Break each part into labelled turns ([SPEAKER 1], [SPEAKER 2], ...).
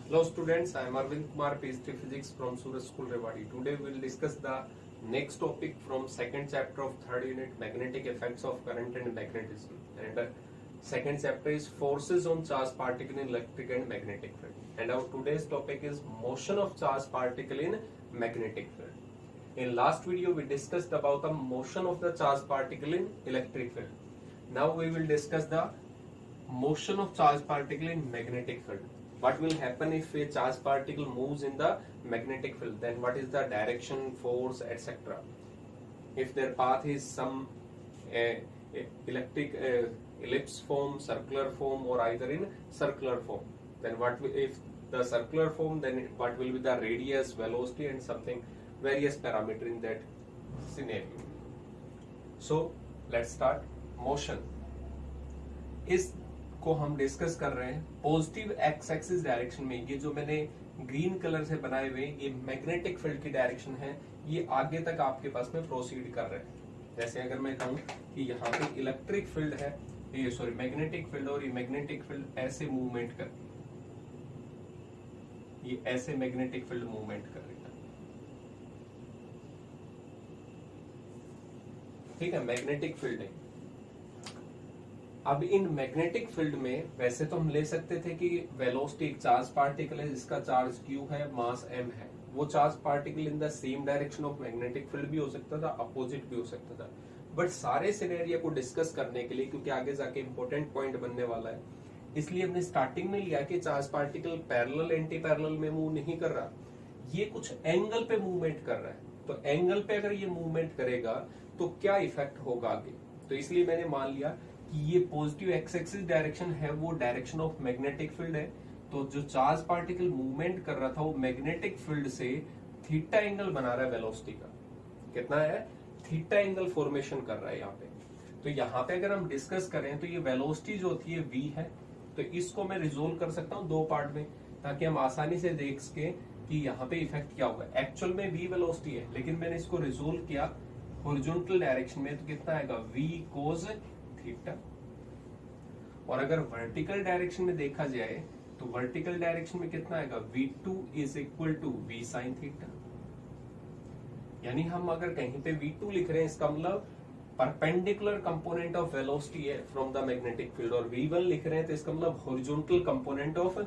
[SPEAKER 1] Hello students, I am Arvind Kumar, PhD Physics from Suraj School Rewari. Today we will discuss the next topic from second chapter of third unit, magnetic effects of current and magnetism. And second chapter is forces on charged particle in electric and magnetic field. And our today's topic is motion of charged particle in magnetic field. In last video we discussed about the motion of the charged particle in electric field. Now we will discuss the motion of charged particle in magnetic field. What will happen if a charged particle moves in the magnetic field? Then what is the direction, force, etc. If their path is some electric ellipse form, circular form, or either in circular form, then if the circular form, then what will be the radius, velocity, and something various parameter in that scenario. So let's start. Motion इस को हम discuss कर रहे हैं positive x axis direction में। ये जो मैंने ग्रीन कलर से बनाए हुए ये मैग्नेटिक फील्ड की डायरेक्शन है, ये आगे तक आपके पास में प्रोसीड कर रहे हैं। जैसे अगर मैं कहूं कि यहाँ पे इलेक्ट्रिक फील्ड है, ये सॉरी मैग्नेटिक फील्ड, और ये मैग्नेटिक फील्ड ऐसे मूवमेंट कर, ये ऐसे मैग्नेटिक फील्ड मूवमेंट कर रही है, ठीक है, मैग्नेटिक फील्ड है। अब इन मैग्नेटिक फील्ड में वैसे तो हम ले सकते थे कि वेलोसिटी एक चार्ज पार्टिकल है जिसका चार्ज q है, मास m है, वो charge particle in the same direction of magnetic field भी हो सकता था, अपोजिट भी हो सकता था। बट सारे सिनेरियो को डिस्कस करने के लिए, क्योंकि आगे जाके इंपॉर्टेंट पॉइंट बनने वाला है, इसलिए हमने स्टार्टिंग में लिया कि charge particle parallel anti parallel में मूव नहीं कर रहा, ये कुछ एंगल पे मूवमेंट कर रहा है। तो एंगल पे अगर ये मूवमेंट करेगा तो क्या इफेक्ट होगा आगे, तो इसलिए मैंने मान लिया कि ये पॉजिटिव एक्स एक्सिस डायरेक्शन है, वो डायरेक्शन ऑफ मैग्नेटिक फील्ड है। तो जो चार्ज पार्टिकल मूवमेंट कर रहा था वो मैग्नेटिक फील्ड से थीटा एंगल बना रहा है वेलोसिटी का। कितना है? थीटा एंगल फॉर्मेशन कर रहा है यहाँ पे। तो यहाँ पे अगर हम डिस्कस करें तो ये वेलोसिटी जो होती है v है, तो इसको मैं रिजोल्व कर सकता हूँ दो पार्ट में, ताकि हम आसानी से देख सके कि यहाँ पे इफेक्ट क्या होगा। एक्चुअल में v वेलोसिटी है, लेकिन मैंने इसको रिजोल्व किया हॉरिजॉन्टल डायरेक्शन में, तो कितना आएगा? v cos theta. और अगर वर्टिकल डायरेक्शन में देखा जाए तो वर्टिकल डायरेक्शन में कितना आएगा? v2 is equal to v sine theta. यानी हम अगर कहीं पे v2 लिख रहे हैं, इसका मतलब परपेंडिकुलर कंपोनेंट ऑफ वेलोसिटी है फ्रॉम द मैग्नेटिक फील्ड, और v1 लिख रहे हैं तो इसका मतलब हॉरिजॉन्टल कंपोनेंट ऑफ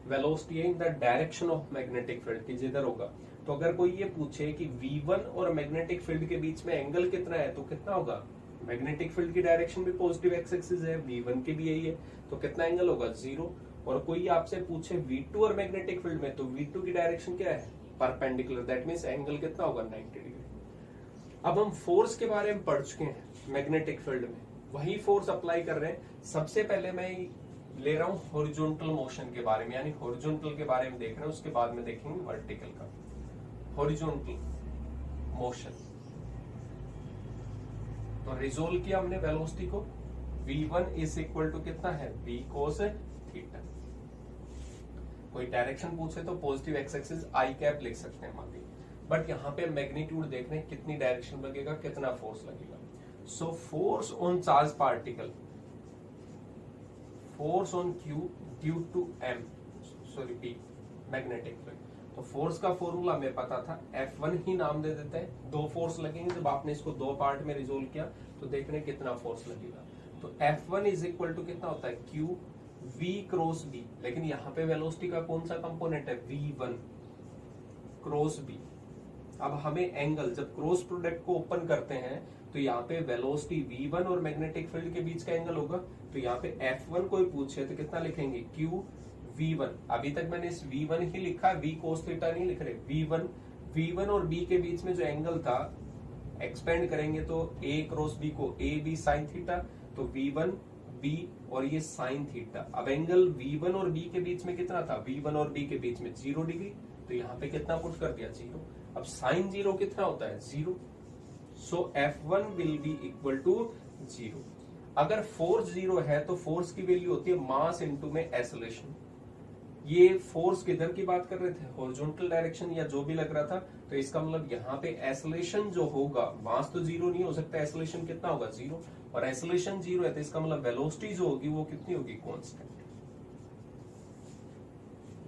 [SPEAKER 1] वेलोसिटी है इन the direction of magnetic field की जिधर होगा। तो अगर कोई ये पूछे कि v1 और मैग्नेटिक फील्ड के बीच में एंगल कितना है, तो कितना होगा? मैग्नेटिक फील्ड की डायरेक्शन भी पॉजिटिव एक्स एक्सिस है, v1 की भी यही है, तो कितना एंगल होगा? 0। और कोई आपसे पूछे v2 और मैग्नेटिक फील्ड में, तो v2 की डायरेक्शन क्या है? परपेंडिकुलर, दैट मींस एंगल कितना होगा? 90 डिग्री। अब हम फोर्स के बारे में पढ़ चुके हैं मैग्नेटिक फील्ड में, वही फोर्स अप्लाई कर रहे हैं। सबसे पहले मैं ले रहा हूं हॉरिजॉन्टल मोशन के बारे में, यानी हॉरिजॉन्टल के बारे में देख रहे हैं, उसके बाद में देखेंगे वर्टिकल का। हॉरिजॉन्टल मोशन तो रिजोल्व किया हमने वेलोसिटी को, v1 इज इक्वल टू कितना है? v cos theta. कोई डायरेक्शन पूछे तो पॉजिटिव एक्स एक्सिस आई कैप लिख सकते हैं हम आगे, बट यहाँ पे मैग्नीट्यूड देख रहे हैं कितनी डायरेक्शन लगेगा, कितना फोर्स लगेगा। So force on charge particle, force on q due to m, sorry p, magnetic field. तो फोर्स का फॉर्मूला हमें पता था, F1 ही नाम दे देते हैं। दो फोर्स लगेंगे, जब आपने इसको दो पार्ट में रिजोल्व किया तो देख रहे हैं कितना फोर्स लगेगा। तो F1 इज इक्वल टू कितना होता है? Q v क्रॉस b, लेकिन यहाँ पे वेलोसिटी का कौन सा कंपोनेंट है? v1 cross b। अब हमें एंगल, जब क्रॉस प्रोडक्ट को ओपन करते हैं तो यहाँ पे वेलोसिटी v1 और मैग्नेटिक फील्ड के बीच का एंगल होगा। तो यहाँ पे F1 कोई पूछे तो कितना लिखेंगे? Q v1। अभी तक मैंने इस v1 ही लिखा, v cos थीटा नहीं लिख रहे। v1 और b के बीच में जो एंगल था, एक्सपेंड करेंगे तो a क्रॉस b को a b साइन थीटा, तो v1 b और ये साइन थीटा। अब एंगल v1 और b के बीच में कितना था? v1 और b के बीच में 0 डिग्री, तो यहाँ पे कितना पुट कर दिया? 0। अब साइन 0 कितना होता है? 0। So F1 will be equal to 0। अगर फोर्स 0 है तो फोर्स की वैल्यू होती है मास इनटू में एक्सेलरेशन। ये फोर्स किधर की बात कर रहे थे? हॉरिजॉन्टल डायरेक्शन या जो भी लग रहा था, तो इसका मतलब यहाँ पे एक्सेलरेशन जो होगा, मास तो 0 नहीं हो सकता, एक्सेलरेशन कितना होगा? 0। और एक्सेलरेशन 0 है तो इसका मतलब वेलोसिटी जो होगी वो कितनी होगी? कांस्टेंट।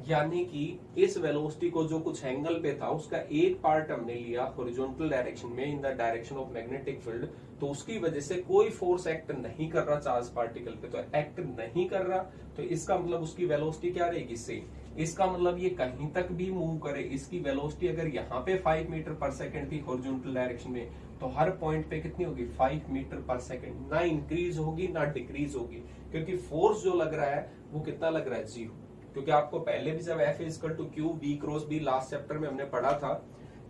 [SPEAKER 1] यानी कि इस वेलोसिटी को जो कुछ एंगल पे था उसका एक पार्ट हमने लिया हॉरिजॉन्टल डायरेक्शन में इन the direction of magnetic field, तो उसकी वजह से कोई फोर्स एक्ट नहीं कर रहा चार्ज पार्टिकल पे, तो एक्ट नहीं कर रहा, तो इसका मतलब उसकी वेलोसिटी क्या रहेगी, सेम। इसका मतलब ये कहीं तक भी मूव करे, इसकी वेलोसिटी अगर यहाँ पे 5 मीटर पर सेकेंड थी हॉरिजॉन्टल डायरेक्शन में, तो हर पॉइंट पे कितनी होगी, 5 मीटर पर सेकेंड। ना इंक्रीज होगी ना डिक्रीज होगी, क्योंकि फोर्स जो लग रहा है वो कितना लग रहा है, 0। क्योंकि आपको पहले भी जब F is to q V cross B last chapter में हमने पढ़ा था,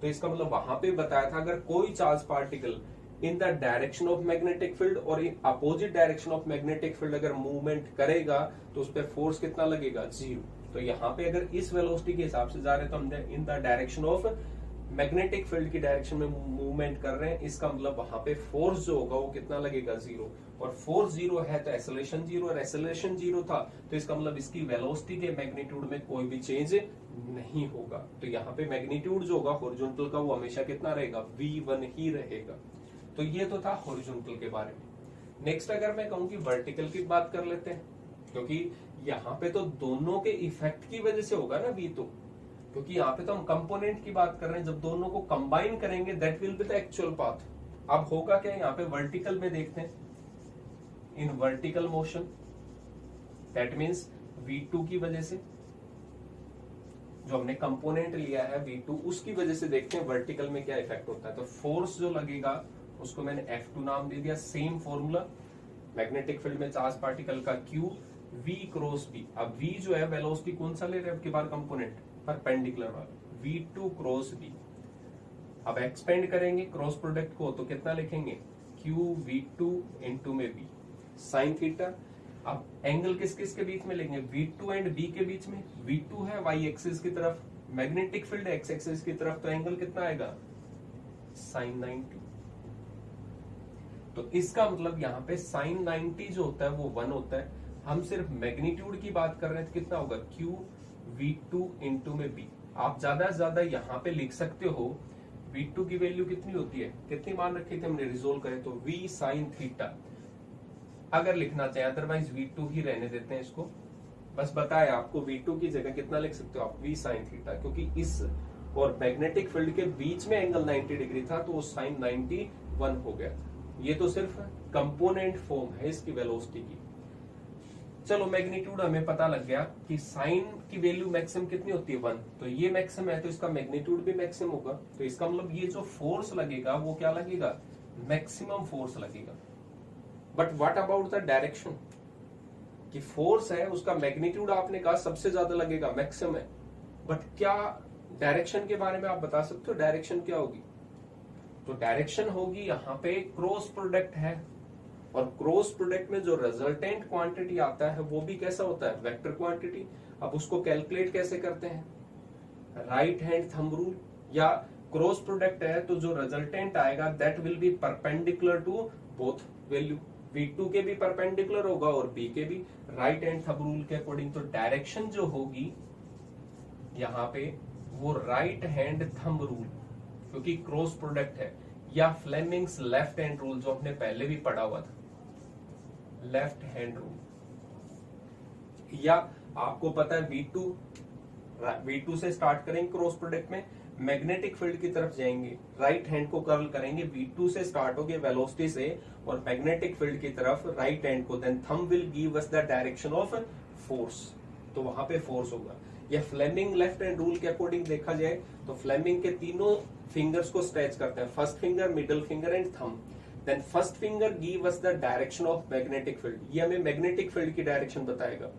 [SPEAKER 1] तो इसका मतलब वहां पे बताया था अगर कोई charge particle in the direction of magnetic field और in opposite direction of magnetic field अगर मूवमेंट करेगा तो उस पर फोर्स कितना लगेगा, 0। तो यहाँ पे अगर इस वेलोसिटी के हिसाब से जा रहे हैं तो हम इन the direction of magnetic field की डायरेक्शन में मूवमेंट कर रहे हैं, इसका मतलब वहां पे फोर्स जो होगा वो कितना लगेगा, 0। और फोर्स 0 है तो एक्सेलरेशन 0, और एक्सेलरेशन 0 था तो इसका मतलब इसकी वेलोसिटी के मैग्नीट्यूड में कोई भी चेंज नहीं होगा। तो यहाँ पे मैग्नीट्यूड जो होगा हॉरिजॉन्टल का वो हमेशा कितना रहेगा, v1 ही रहेगा। तो ये तो था हॉरिजॉन्टल के बारे में। नेक्स्ट अगर मैं कहूँ कि वर्टिकल की बात कर लेते हैं, क्योंकि यहाँ पे तो दोनों के इफेक्ट की वजह से होगा ना v, तो क्योंकि यहाँ पे तो हम कंपोनेंट की बात कर रहे हैं, जब दोनों को कंबाइन करेंगे that will be the actual path. अब होगा क्या, यहाँ पे वर्टिकल में देखते हैं, in vertical motion that means v2 की वजह से जो हमने कंपोनेंट लिया है v2, उसकी वजह से देखते हैं वर्टिकल में क्या इफेक्ट होता है। तो फोर्स जो लगेगा उसको मैंने F2 नाम दे दिया, सेम फॉर्मूला मैग्नेटिक फील्ड में चार्ज पार्टिकल का Q V क्रॉस B। अब V जो है वेलोसिटी कौन सा ले रहे हैं, अब की बार कंपोनेंट परपेंडिकुलर वाला, V2 क्रॉस B। अब एक्सपेंड करेंगे क्रॉस प्रोडक्ट को तो कितना लिखेंगे, Q V2 इंटू में V साइन थीटा। अब एंगल किस किस के बीच में लेंगे, V2 एंड B के बीच में। V2 है y एक्सिस की तरफ, मैग्नेटिक फील्ड x एक्सिस की तरफ, तो एंगल कितना आएगा, साइन 90। तो इसका मतलब यहाँ पे साइन 90 जो होता है वो 1 होता है। हम सिर्फ मैग्नीट्यूड की बात कर रहे हैं तो कितना होगा, Q V2 इंटू में B। आप ज्यादा से ज्यादा यहाँ पे लिख सकते हो V2 की वैल्यू कितनी होती है, कितनी मान रखी थी हमने, रिजोल्व करें तो V साइन थीटा अगर लिखना चाहे, अदरवाइज V2 ही रहने देते हैं इसको। बस बताया आपको V2 की जगह कितना लिख सकते हो आप, V साइन थीटा, क्योंकि इस और मैग्नेटिक फील्ड के बीच में एंगल 90 डिग्री था तो वो साइन 91 हो गया। ये तो सिर्फ कंपोनेंट फॉर्म है इसकी वेलोसिटी की। चलो मैग्नीट्यूड हमें पता लग गया कि साइन की वैल्यू मैक्सिमम कितनी होती है, 1। तो ये मैक्सिमम है तो इसका मैग्नीट्यूड भी मैक्सिमम होगा। तो इसका मतलब ये जो फोर्स लगेगा वो क्या लगेगा, मैक्सिमम फोर्स लगेगा। But what about the direction, कि फोर्स है उसका मैग्नीट्यूड आपने कहा सबसे ज्यादा लगेगा, मैक्सिमम है, बट क्या डायरेक्शन के बारे में आप बता सकते हो, डायरेक्शन क्या होगी। तो डायरेक्शन होगी यहाँ पे क्रॉस प्रोडक्ट है, और क्रॉस प्रोडक्ट में जो रिजल्टेंट क्वांटिटी आता है वो भी कैसा होता है, वेक्टर क्वांटिटी। अब उसको कैलकुलेट कैसे करते हैं, राइट हैंड थंब रूल, या क्रॉस प्रोडक्ट है तो जो रिजल्टेंट आएगा that will be perpendicular to both value, V2 के भी परपेंडिकुलर होगा और B के भी, राइट हैंड थंब रूल के अकॉर्डिंग। तो डायरेक्शन जो होगी यहाँ पे वो राइट हैंड थंब रूल, क्योंकि क्रॉस प्रोडक्ट है, या फ्लेमिंग्स लेफ्ट हैंड रूल जो हमने पहले भी पढ़ा हुआ था, लेफ्ट हैंड रूल। या आपको पता है V2 से स्टार्ट करेंगे क्रॉस प्रोडक्ट में, मैग्नेटिक फील्ड की तरफ जाएंगे, राइट हैंड को कर्ल करेंगे, V2 से स्टार्ट होगे वेलोसिटी से और मैग्नेटिक फील्ड की तरफ राइट हैंड को, then thumb will give us the direction of force, तो वहां पे फोर्स होगा। या फ्लेमिंग लेफ्ट हैंड रूल के अकॉर्डिंग देखा जाए तो फ्लेमिंग के तीनों फिंगर्स को स्ट्रेच करते हैं, first finger, middle finger and thumb. Then first finger give us the direction of magnetic field, ये हमें मैग्नेटिक फील्ड की डायरेक्शन बताएगा।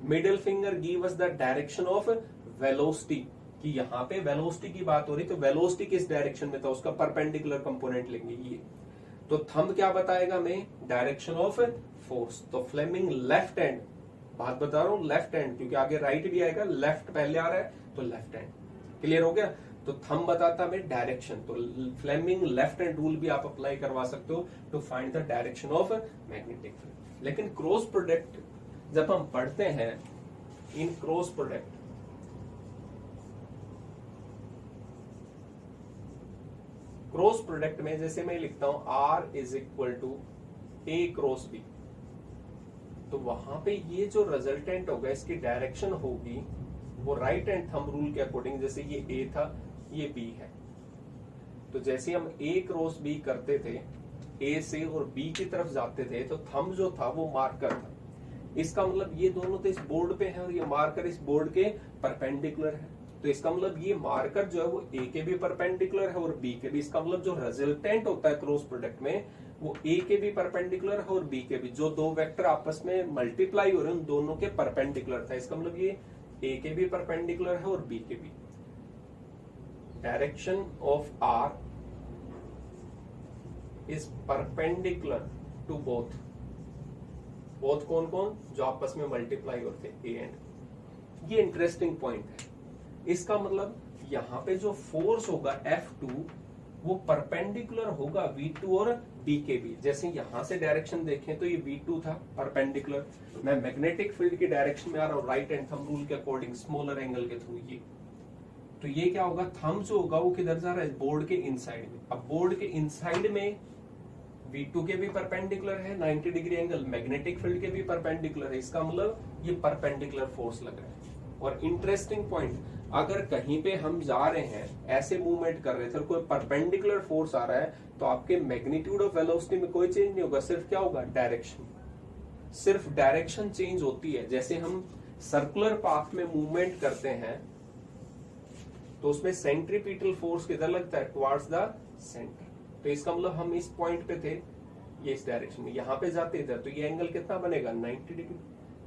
[SPEAKER 1] Middle finger give us the direction of velocity, कि यहाँ पे वेलोसिटी की बात हो रही तो वेलोसिटी किस डायरेक्शन में था उसका परपेंडिकुलर कंपोनेंट लेंगे ये। तो थंब क्या बताएगा हमें, डायरेक्शन ऑफ फोर्स। तो फ्लेमिंग लेफ्ट हैंड, बात बता रहा हूँ लेफ्ट हैंड, क्योंकि आगे राइट भी आएगा, लेफ्ट पहले आ रहा है तो लेफ्ट हैंड, क्लियर हो गया। तो थंब बताता हमें डायरेक्शन, तो फ्लेमिंग लेफ्ट हैंड रूल भी आप अप्लाई करवा सकते हो to find the direction of magnetic field. लेकिन क्रॉस प्रोडक्ट जब हम पढ़ते हैं, इन क्रॉस प्रोडक्ट में जैसे मैं लिखता हूं R is equal to A cross B, तो वहां पे ये जो रिजल्टेंट होगा इसकी डायरेक्शन होगी वो राइट हैंड थंब रूल के अकॉर्डिंग, जैसे ये ए था, ये बी है, तो जैसे हम ए क्रॉस बी करते थे, ए से और बी की तरफ जाते थे, तो थंब जो था वो मार्कर था। इसका मतलब ये दोनों तो इस बोर्ड पे है और ये मार्कर इस बोर्ड के परपेंडिकुलर है, तो इसका मतलब ये मार्कर जो है वो ए के भी परपेंडिकुलर है और बी के भी। इसका मतलब जो रिजल्टेंट होता है क्रॉस प्रोडक्ट में वो ए के भी परपेंडिकुलर है और बी के भी। जो दो वेक्टर आपस में मल्टीप्लाई हो रहे हैं उन दोनों के परपेंडिकुलर था। इसका मतलब ये ए के भी परपेंडिकुलर है और बी के भी। Direction of R is perpendicular to both. Both कौन कौन? जो आपस में मल्टीप्लाई होते ए एंड। ये इंटरेस्टिंग पॉइंट है। इसका मतलब यहां पे जो फोर्स होगा F2 वो परपेंडिकुलर होगा V2 और B के भी। जैसे यहां से डायरेक्शन देखें तो ये V2 था परपेंडिकुलर, मैं मैग्नेटिक फील्ड की डायरेक्शन में आ रहा हूं राइट हैंड थंब रूल के अकॉर्डिंग स्मॉलर एंगल के थ्रू। ये तो ये क्या होगा, थंब जो होगा वो किधर जा रहा है? बोर्ड के इनसाइड में। अब बोर्ड के इनसाइड में V2 के भी परपेंडिकुलर है 90 डिग्री एंगल, मैग्नेटिक फील्ड के भी परपेंडिकुलर है। इसका मतलब ये परपेंडिकुलर फोर्स लग रहा है। और इंटरेस्टिंग पॉइंट, अगर कहीं पे हम जा रहे हैं ऐसे मूवमेंट कर रहे थे और कोई परपेंडिकुलर फोर्स आ रहा है तो आपके मैग्नीट्यूड ऑफ वेलोसिटी में कोई चेंज नहीं होगा, सिर्फ क्या होगा? डायरेक्शन। सिर्फ डायरेक्शन चेंज होती है। जैसे हम सर्कुलर पाथ में मूवमेंट करते हैं तो उसमें सेंट्रीपिटल फोर्स किधर लगता है? Towards the centre. तो इसका मतलब हम इस पॉइंट पे थे, ये इस डायरेक्शन में, यहां पे जाते इधर, तो ये एंगल कितना बनेगा? 90 डिग्री।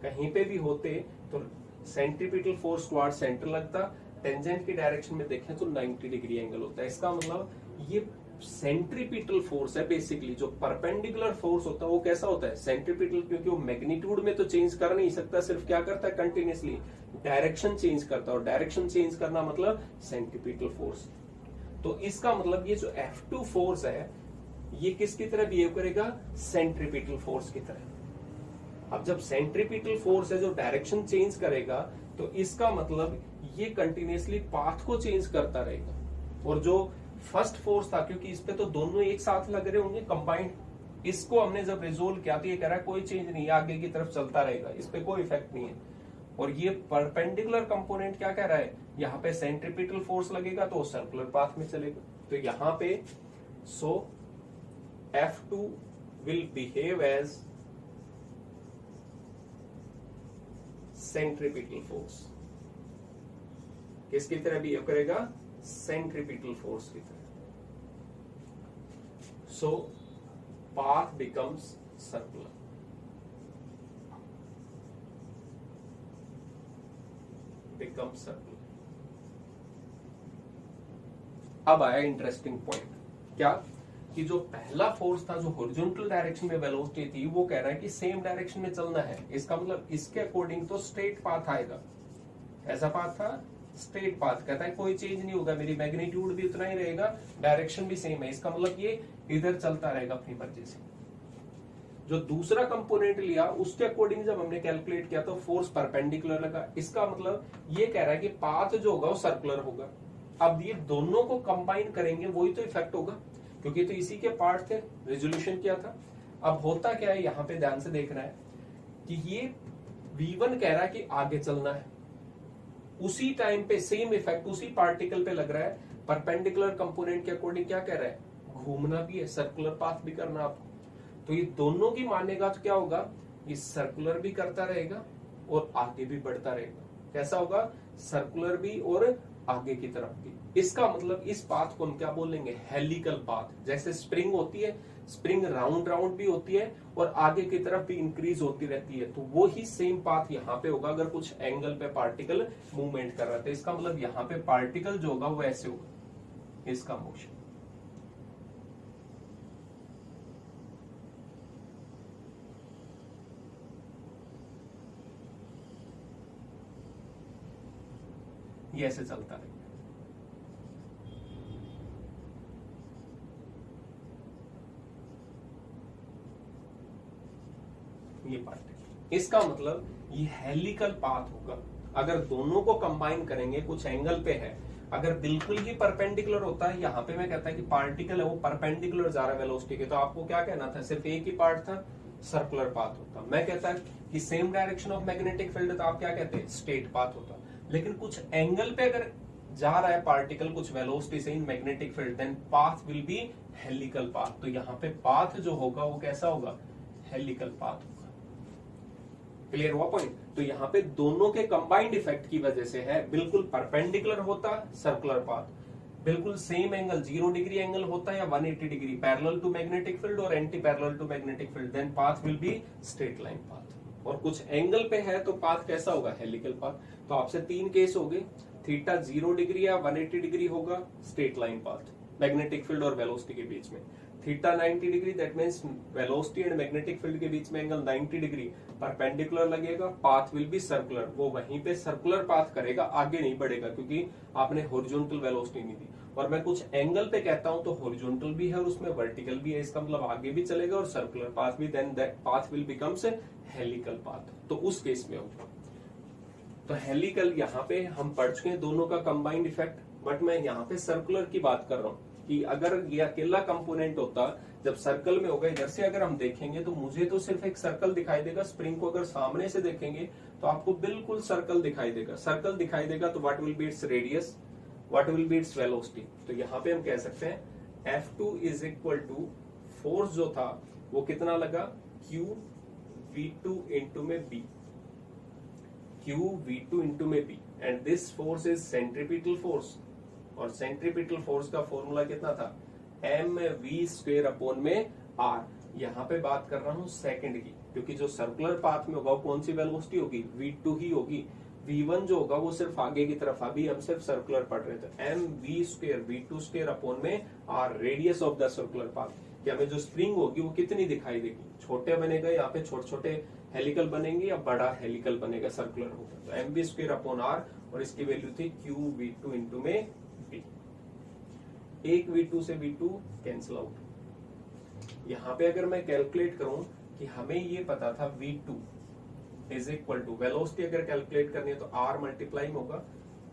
[SPEAKER 1] कहीं पे भी होते तो सेंट्रीपिटल फोर्स टुवर्ड सेंटर लगता, टेंजेंट की डायरेक्शन में देखें तो 90 डिग्री एंगल होता है। इसका मतलब ये सेंट्रीपिटल फोर्स है बेसिकली। जो परपेंडिकुलर फोर्स होता है वो कैसा होता है? सेंट्रीपिटल, क्योंकि वो मैग्नीट्यूड में तो चेंज कर नहीं सकता, सिर्फ क्या करता है? कंटिन्यूसली डायरेक्शन चेंज करता है, और डायरेक्शन चेंज करना मतलब सेंट्रीपिटल फोर्स। तो इसका मतलब ये जो F2 फोर्स है ये किसकी तरह बिहेव करेगा? सेंट्रीपिटल फोर्स की तरह। अब जब सेंट्रीपिटल फोर्स है जो डायरेक्शन चेंज करेगा तो इसका मतलब ये कंटिन्यूसली पाथ को चेंज करता रहेगा। और जो फर्स्ट फोर्स था, क्योंकि इस पे तो दोनों एक साथ लग रहे होंगे कंबाइंड, इसको हमने जब रिजोल्व किया तो ये कह रहा है कोई चेंज नहीं, आगे की तरफ चलता रहेगा, इस पे कोई इफेक्ट नहीं है। और ये परपेंडिकुलर कंपोनेंट क्या कह रहा है? यहाँ पे सेंट्रीपिटल फोर्स लगेगा तो सर्कुलर पाथ में चलेगा। तो यहाँ पे so F2 will behave as centripetal force. किसकी तरह बिहेव करेगा? सेंट्रीपिटल फोर्स की तरह। So path becomes circular. Become circular. अब आया इंटरेस्टिंग पॉइंट, क्या कि जो पहला फोर्स था जो हॉरिजॉन्टल डायरेक्शन में वेलोसिटी थी वो कह रहा है कि सेम डायरेक्शन में चलना है। इसका मतलब इसके अकॉर्डिंग तो स्ट्रेट पाथ आएगा। ऐसा पाथ था स्ट्रेट पाथ, कहता है कोई चेंज नहीं होगा, मेरी मैग्नीट्यूड भी उतना ही रहेगा, डायरेक्शन भी सेम है। इसका मतलब ये इधर चलता रहेगा अपनी मर्जी से। जो दूसरा कंपोनेंट लिया उसके अकॉर्डिंग जब हमने कैलकुलेट किया तो फोर्स परपेंडिकुलर लगा। इसका मतलब ये कह रहा है कि पाथ जो होगा वो सर्कुलर होगा। अब ये दोनों को कंबाइन करेंगे वही तो इफेक्ट होगा, क्योंकि तो इसी के पार्ट थे, रेजोल्यूशन किया था। अब होता क्या है, यहां पे ध्यान से देखना है कि ये V1 कह रहा है कि आगे चलना है, उसी टाइम पे सेम इफेक्ट उसी पार्टिकल पे लग रहा है। परपेंडिकुलर कंपोनेंट के अकॉर्डिंग क्या कह रहा है? घूमना भी है, सर्कुलर पाथ भी करना आपको। तो ये दोनों की मानेगा तो क्या होगा? ये सर्कुलर भी करता रहेगा और आगे भी बढ़ता रहेगा। कैसा होगा? सर्कुलर भी और आगे की तरफ भी। इसका मतलब इस पाथ को हम क्या बोलेंगे? Helical path. जैसे स्प्रिंग होती है, स्प्रिंग राउंड राउंड भी होती है और आगे की तरफ भी इंक्रीज होती रहती है, तो वो ही सेम पाथ यहाँ पे होगा अगर कुछ एंगल पे पार्टिकल मूवमेंट कर रहा है। तो इसका मतलब यहाँ पे पार्टिकल जो होगा वो ऐसे होगा, इसका मोशन। ये ऐसे चलता रहेगा। ये पार्ट है। इसका मतलब ये हेलिकल पाथ होगा। अगर दोनों को कंबाइन करेंगे, कुछ एंगल पे है, अगर बिल्कुल ही परपेंडिकुलर होता है, यहाँ पे मैं कहता है कि पार्टिकल है वो परपेंडिकुलर जा रहा है वेलोसिटी के, तो आपको क्या कहना था? सिर्फ एक ही पार्ट था, सर्कुलर पाथ होता। मैं कहता कि same direction of magnetic field, तो आप क्या कहते हैं? स्ट्रेट पाथ होता। लेकिन कुछ एंगल पे अगर जा रहा है पार्टिकल कुछ वेलोसिटी से in magnetic field, then path will be helical path. तो यहाँ पे पाथ जो होगा वो कैसा होगा, हेलिकल पाथ होगा। क्लियर हुआ पॉइंट। तो यहाँ पे दोनों के कंबाइंड इफेक्ट की वजह से है, बिल्कुल परपेंडिकुलर होता सर्कुलर पाथ, बिल्कुल सेम एंगल 0 डिग्री एंगल होता है या 180 degree parallel to magnetic field और anti parallel to magnetic field, then path will be straight line path. और कुछ एंगल पे है तो पाथ कैसा होगा, हेलिकल पाथ। तो आपसे 3 केस हो गए, थीटा 0 डिग्री या 180 डिग्री होगा, straight line path magnetic field और वेलोसिटी के बीच में। Theta 90 degree, that means velocity and magnetic field के बीच में एंगल 90 डिग्री, परपेंडिकुलर लगेगा, पाथ विल बी सर्कुलर। वो वहीं पे सर्कुलर पाथ करेगा, आगे नहीं बढ़ेगा क्योंकि आपने हॉरिजॉन्टल वेलोसिटी नहीं दी। और मैं कुछ एंगल पे कहता हूं तो हॉरिजॉन्टल भी है और उसमें वर्टिकल भी है, इसका मतलब आगे भी चलेगा और सर्कुलर पाथ भी, then that path will becomes helical path. तो उस केस में होगा। तो हेलिकल यहाँ पे हम पढ़ चुके हैं दोनों का कंबाइंड इफेक्ट, बट मैं यहाँ पे सर्कुलर की बात कर रहा हूँ कि अगर ये अकेला कंपोनेंट होता जब सर्कल में होगा, इधर से अगर हम देखेंगे तो मुझे तो सिर्फ एक सर्कल दिखाई देगा, स्प्रिंग को अगर सामने से देखेंगे तो आपको बिल्कुल सर्कल दिखाई देगा। सर्कल दिखाई देगा तो what will be its radius, what will be its velocity. तो यहाँ पे हम कह सकते हैं F2 is equal to force जो था वो कितना लगा, Q V2 इंटू में B, Q V2 इंटू में B, and this force is centripetal force. और सेंट्रीपिटल फोर्स का फॉर्मूला कितना था, mv स्क्वायर अपॉन में r। यहाँ पे बात कर रहा हूँ सेकंड की, क्योंकि जो सर्कुलर पाथ में होगा वो कौन सी वेलोसिटी होगी, v2 ही होगी। v1 जो होगा वो सिर्फ आगे की तरफ, अभी हम सिर्फ सर्कुलर पढ़ रहे थे। mv square v2 square upon में r, radius of the circular path. कि हमें जो स्प्रिंग होगी वो कितनी दिखाई देगी, छोटे बनेगा, यहाँ पे छोटे छोटे हेलिकल बनेंगे या बड़ा हेलिकल बनेगा, सर्कुलर होगा। तो mv स्क्वायर अपॉन r, और इसकी वैल्यू थी q v2 इंटू में b। एक V2 से V2 कैंसिल आउट। यहाँ पे अगर मैं कैलकुलेट करूं कि हमें ये पता था V2 is equal to, velocity अगर कैलकुलेट करनी है तो R मल्टीप्लाई में होगा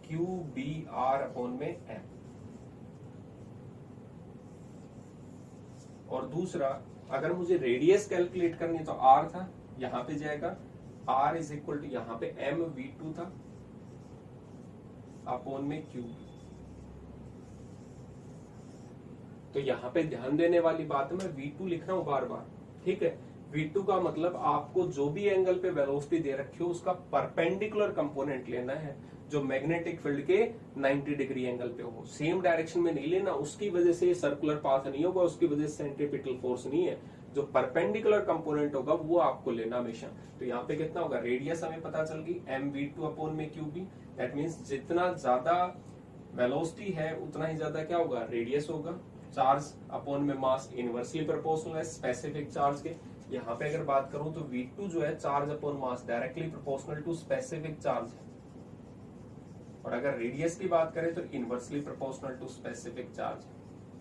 [SPEAKER 1] QBR अपॉन में M। और दूसरा अगर मुझे रेडियस कैलकुलेट करनी है तो R था, यहाँ पे जाएगा R इज इक्वल टू, यहाँ पे MV2 था अपॉन में QB। तो यहाँ पे ध्यान देने वाली बात है, मैं V2 लिख रहा हूं बार बार, ठीक है। V2 का मतलब आपको जो भी एंगल पे वेलोसिटी दे रखी हो उसका परपेंडिकुलर कंपोनेंट लेना है, जो मैग्नेटिक फील्ड के 90 डिग्री एंगल पे हो। सेम डायरेक्शन में नहीं लेना, उसकी वजह से सर्कुलर पाथ नहीं होगा, उसकी वजह से सेंट्रीपिटल फोर्स नहीं है। जो परपेंडिकुलर कंपोनेंट होगा वो आपको लेना हमेशा। तो यहाँ पे कितना होगा, रेडियस हमें पता चल गई mv2 अपॉन में QB। दैट मीन्स जितना ज्यादा वेलोसिटी है उतना ही ज्यादा क्या होगा, रेडियस होगा। चार्ज अपॉन में मास इनवर्सली प्रोपोर्शनल है स्पेसिफिक चार्ज के। यहाँ पे अगर बात करूं तो V2 जो है charge upon mass directly proportional to specific charge है। और अगर रेडियस की बात करें तो inversely proportional to specific charge है,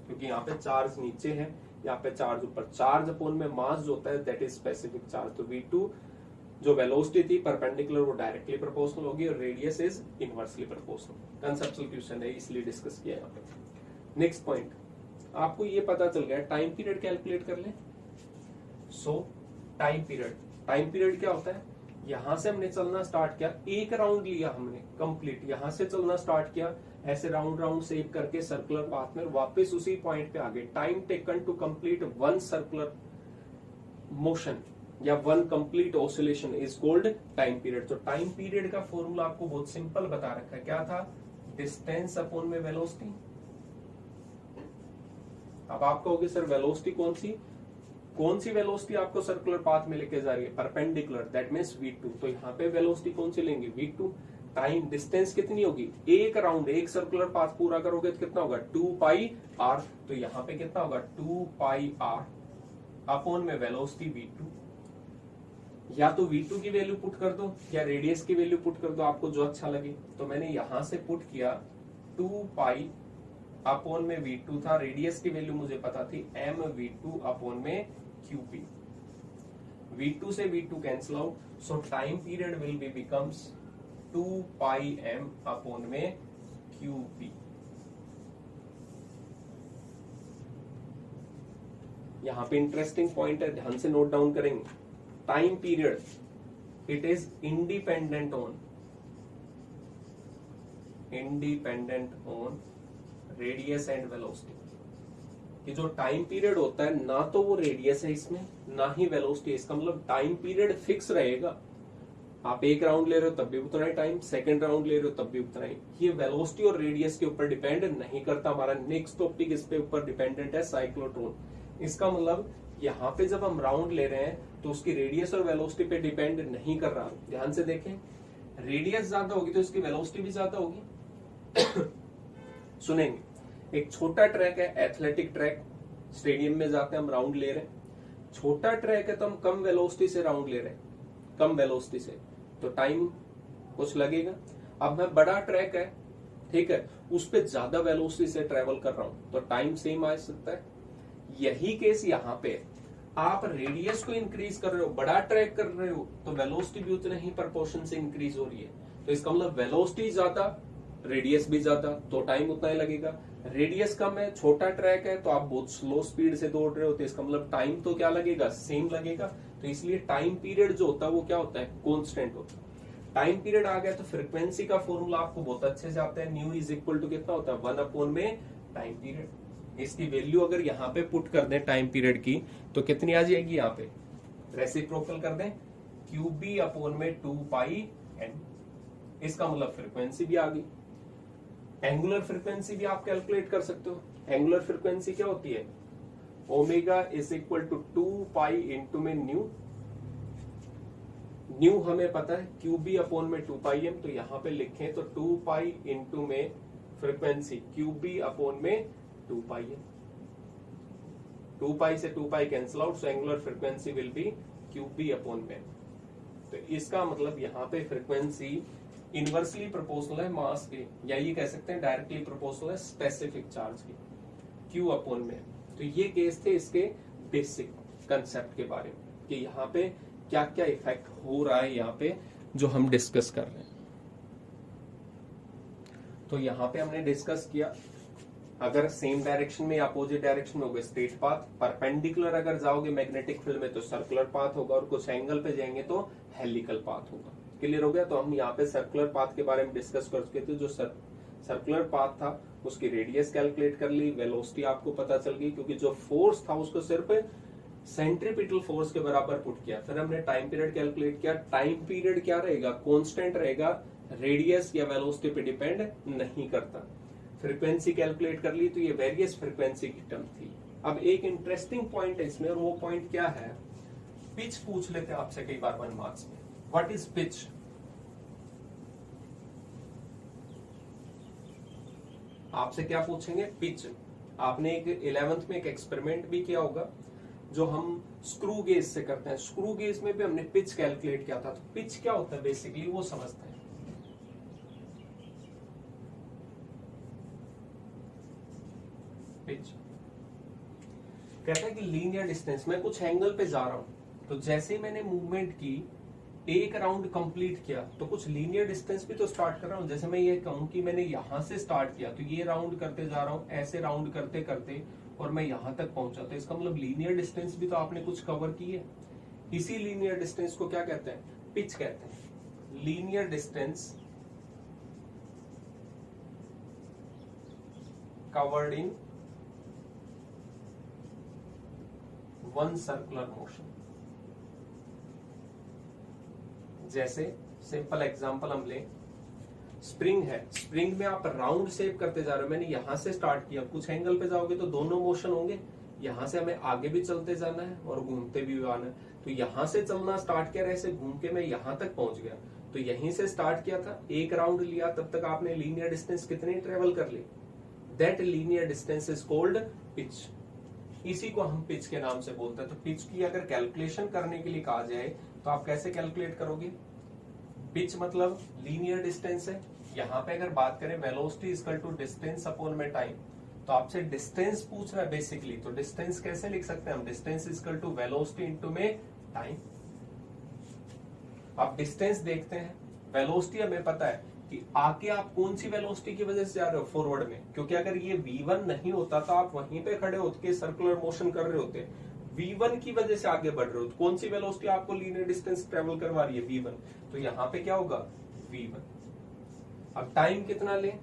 [SPEAKER 1] क्योंकि यहाँ पे चार्ज नीचे है, यहाँ पे चार्ज ऊपर। चार्ज अपॉन में मास जो होता है दैट इज स्पेसिफिक चार्ज। तो V2 जो वेलोसिटी थी परपेंडिकुलर वो डायरेक्टली प्रोपोर्शनल होगी और radius is inversely proportional. Conceptual question है इसलिए डिस्कस किया यहाँ पे। नेक्स्ट पॉइंट, आपको ये पता चल गया, टाइम पीरियड कैलकुलेट कर लें। सो टाइम पीरियड क्या होता है, यहां से हमने चलना स्टार्ट किया, एक राउंड लिया हमने कंप्लीट, यहां से चलना स्टार्ट किया, ऐसे राउंड राउंड सेव करके सर्कुलर पाथ में वापस उसी पॉइंट पे आ गए। Time taken to complete one circular motion या one complete oscillation is called time period. तो टाइम पीरियड का फॉर्मूला आपको बहुत सिंपल बता रखा है, क्या था, डिस्टेंस अपॉन में वेलोसिटी। अब आप कहोगे सर वेलोसिटी कौन सी वेलोसिटी आपको सर्कुलर पाथ में लेके जा रही है, परपेंडिकुलर, दैट मींस V2। तो यहाँ पे वेलोसिटी कौन सी लेंगे, V2। टाइम डिस्टेंस कितनी होगी, एक राउंड, एक सर्कुलर पाथ पूरा करोगे तो कितना होगा, 2πr। तो यहाँ पे कितना होगा, 2πr अपॉन में वेलोसिटी V2। या तो V2 की वैल्यू पुट कर दो या रेडियस की वैल्यू पुट कर दो, आपको जो अच्छा लगे। तो मैंने यहां से पुट किया 2π अपॉन में V2 था, रेडियस की वैल्यू मुझे पता थी mv2 अपॉन में QP। V2 से V2 cancel out, so time period will be becomes 2πm upon में QP। यहां पे इंटरेस्टिंग पॉइंट है, ध्यान से नोट डाउन करेंगे। Time period it is independent on independent on radius and velocity. कि जो टाइम पीरियड होता है ना तो वो रेडियस है इसमें ना ही वेलोसिटी है, इसका मतलब टाइम पीरियड फिक्स रहेगा। आप एक राउंड ले रहे हो तब भी उतना ही टाइम, सेकंड राउंड ले रहे हो तब भी उतना ही। ये वेलोसिटी और रेडियस के ऊपर डिपेंड नहीं करता। हमारा नेक्स्ट टॉपिक इस पे ऊपर डिपेंडेंट है, साइक्लोट्रॉन। इसका मतलब यहाँ पे जब हम राउंड ले रहे हैं तो उसकी रेडियस और वेलोसिटी पे डिपेंड नहीं कर रहा। ध्यान से देखें, रेडियस ज्यादा होगी तो इसकी वेलोसिटी भी ज्यादा होगी। सुनेंगे, एक छोटा ट्रैक है, एथलेटिक ट्रैक, स्टेडियम में जाते हैं हम, राउंड ले रहे हैं। छोटा ट्रैक है तो हम कम वेलोसिटी से राउंड ले रहे हैं, कम वेलोसिटी से, तो टाइम कुछ लगेगा। अब मैं बड़ा ट्रैक है, ठीक है, उस पे ज्यादा वेलोसिटी से ट्रेवल कर रहा हूं तो टाइम सेम आ सकता है। यही केस यहाँ पे, आप रेडियस को इंक्रीज कर रहे हो, बड़ा ट्रैक कर रहे हो, तो वेलोसिटी भी उतने ही प्रोपोर्शन से इंक्रीज हो रही है। तो इसका मतलब वेलोसिटी ज्यादा, रेडियस भी ज्यादा, तो टाइम उतना ही लगेगा। रेडियस कम है, छोटा ट्रैक है, तो आप बहुत स्लो स्पीड से दौड़ रहे हो, तो इसका मतलब टाइम तो क्या लगेगा, सेम लगेगा। तो इसलिए टाइम पीरियड जो होता है वो क्या होता है, कॉन्स्टेंट होता है। टाइम पीरियड आ गया तो फ्रीक्वेंसी का फॉर्मूला आपको बहुत अच्छे से आता है, न्यू इज इक्वल टू कितना होता है, 1 में टाइम पीरियड। इसकी वैल्यू अगर यहाँ पे पुट कर दें टाइम पीरियड की तो कितनी आ जाएगी, यहाँ पे रेसिप्रोकल कर दें, QB में 2πn। इसका मतलब फ्रीक्वेंसी भी आ गई। एंगुलर फ्रीक्वेंसी भी आप कैलकुलेट कर सकते हो। एंगुलर फ्रीक्वेंसी क्या होती है, omega is equal to 2π into में न्यू। न्यू हमें पता है, QB में 2πm, तो यहां पे लिखें तो 2π इंटू में फ्रीक्वेंसी, QB में 2πm। 2π से 2π cancel out, so angular frequency will be QB/m। तो इसका मतलब यहाँ पे फ्रीक्वेंसी इनवर्सली प्रोपोर्शनल है मास के, या ये कह सकते हैं डायरेक्टली प्रोपोर्शनल है स्पेसिफिक चार्ज के, Q/m। तो ये केस थे इसके बेसिक कंसेप्ट के बारे में कि यहाँ पे क्या क्या इफेक्ट हो रहा है, यहाँ पे जो हम डिस्कस कर रहे हैं। तो यहाँ पे हमने डिस्कस किया, अगर सेम डायरेक्शन में या अपोजिट डायरेक्शन में होगा स्ट्रेट पाथ, परपेंडिकुलर अगर जाओगे मैग्नेटिक फील्ड में तो सर्कुलर पाथ होगा, और कुछ एंगल पे जाएंगे तो हेलिकल पाथ होगा। क्लियर हो गया। तो हम यहाँ पे सर्कुलर पाथ के बारे में डिस्कस कर चुके थे। जो सर्कुलर पाथ था उसकी रेडियस कैलकुलेट कर ली, वेलोसिटी आपको पता चल गई, क्योंकि जो फोर्स था उसको सिर्फ सेंट्रीपिटल फोर्स के बराबर पुट किया। फिर हमने टाइम पीरियड कैलकुलेट किया। टाइम पीरियड क्या रहेगा, कांस्टेंट रहेगा, रेडियस या वेलोसिटी पे डिपेंड नहीं करता। फ्रीक्वेंसी कैलकुलेट कर ली, तो ये वेरियस फ्रीक्वेंसी की टर्म थी। अब एक इंटरेस्टिंग पॉइंट है इसमें, और वो पॉइंट क्या है, पिच पूछ लेते हैं आपसे कई बार 1 मार्क्स में। What is pitch? आपसे क्या पूछेंगे, पिच। आपने एक 11th में एक एक्सपेरिमेंट भी किया होगा जो हम स्क्रू गेज से करते हैं। स्क्रू गेज में भी हमने पिच कैलकुलेट किया था। तो पिच क्या होता है बेसिकली वो समझते हैं। पिच कहता है कि लीनियर डिस्टेंस, मैं कुछ एंगल पे जा रहा हूं, तो जैसे ही मैंने मूवमेंट की, एक राउंड कंप्लीट किया, तो कुछ लीनियर डिस्टेंस भी तो स्टार्ट कर रहा हूं। जैसे मैं ये कहूं कि मैंने यहां से स्टार्ट किया, तो ये राउंड करते जा रहा हूं, ऐसे राउंड करते करते, और मैं यहां तक पहुंचा, तो इसका मतलब लीनियर डिस्टेंस भी तो आपने कुछ कवर की है। इसी लीनियर डिस्टेंस को क्या कहते हैं, पिच कहते हैं। Linear distance covered in one circular motion. जैसे सिंपल एग्जांपल हम लें, स्प्रिंग है, स्प्रिंग में आप राउंड शेप करते जा रहे हो, मैंने यहां से स्टार्ट किया, कुछ एंगल पे जाओगे तो दोनों मोशन होंगे, यहां से हमें आगे भी चलते जाना है और घूमते भी आना है। तो यहां से चलना स्टार्ट किया, ऐसे घूम के मैं यहां तक पहुंच गया, तो यहीं से स्टार्ट किया था, एक राउंड लिया, तब तक आपने लीनियर डिस्टेंस कितनी ट्रेवल कर ली, that linear distance is called pitch. इसी को हम पिच के नाम से बोलते हैं। तो पिच की अगर कैलकुलेशन करने के लिए कहा जाए तो आप कैसे कैलकुलेट करोगे, पिच मतलब लीनियर डिस्टेंस है। यहाँ पे अगर बात करें velocity equal to distance upon में टाइम, तो आपसे डिस्टेंस पूछ रहा है बेसिकली, तो डिस्टेंस कैसे लिख सकते हैं हम, distance equal to velocity into में टाइम। आप डिस्टेंस देखते हैं, वेलोसिटी हमें पता है कि आके आप कौन सी वेलोसिटी की वजह से जा रहे हो, फॉरवर्ड में, क्योंकि अगर ये v1 नहीं होता तो आप वहीं पे खड़े होते, सर्कुलर मोशन कर रहे होते। v1 की वजह से आगे बढ़ रहे हो, तो कौन सी वेलोसिटी आपको लीनियर डिस्टेंस ट्रेवल करवा रही है, v1, तो यहाँ पे क्या होगा v1। अब टाइम कितना ले,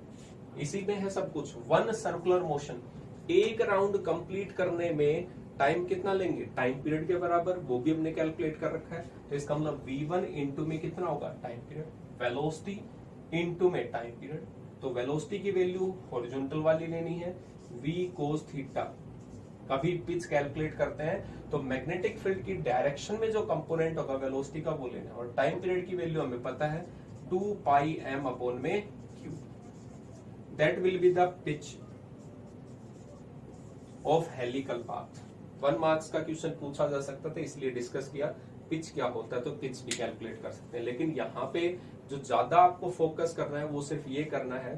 [SPEAKER 1] इसी में है सब कुछ। वन सर्कुलर मोशन, एक राउंड कंप्लीट करने में टाइम कितना लेंगे, टाइम पीरियड के बराबर, वो भी हमने कैलकुलेट कर रखा है। तो इसका मतलब v1 इंटू में कितना होगा, टाइम पीरियड, वेलोसिटी इंटू में टाइम पीरियड। तो वेलोसिटी की वैल्यू हॉरिजॉन्टल वाली लेनी है, v cos थीटा। कभी पिच कैलकुलेट करते हैं तो मैग्नेटिक फील्ड की डायरेक्शन में जो कंपोनेंट होगा वेलोसिटी का वो लेना है, और टाइम पीरियड की वैल्यू हमें पता है 2 पाई m अपॉन में q। That will be the pitch of helical path. 1 marks का क्वेश्चन पूछा जा सकता था, इसलिए डिस्कस किया पिच क्या होता है, तो पिच भी कैलकुलेट कर सकते हैं। लेकिन यहाँ पे जो ज्यादा आपको फोकस करना है वो सिर्फ ये करना है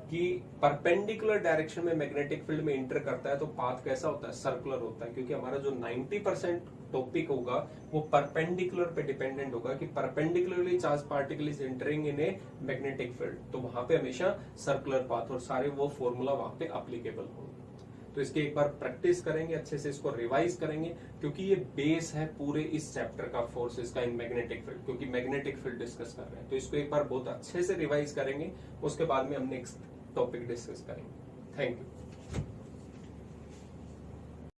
[SPEAKER 1] कि परपेंडिकुलर डायरेक्शन में मैग्नेटिक फील्ड में इंटर करता है तो पाथ कैसा होता है, सर्कुलर होता है। क्योंकि हमारा जो 90% टॉपिक होगा वो परपेंडिकुलर पे डिपेंडेंट होगा कि perpendicularly charge particle is entering in a magnetic field, तो वहां पे हमेशा सर्कुलर पाथ और सारे वो फॉर्मूला वहां पे अप्लीकेबल होंगे। तो इसके एक बार प्रैक्टिस करेंगे, अच्छे से इसको रिवाइज करेंगे, क्योंकि ये बेस है पूरे इस चैप्टर का, फोर्सेस का इन मैग्नेटिक फील्ड, क्योंकि मैग्नेटिक फील्ड डिस्कस कर रहे हैं। तो इसको एक बार बहुत अच्छे से रिवाइज करेंगे, उसके बाद में हम नेक्स्ट टॉपिक डिस्कस करेंगे। Thank you.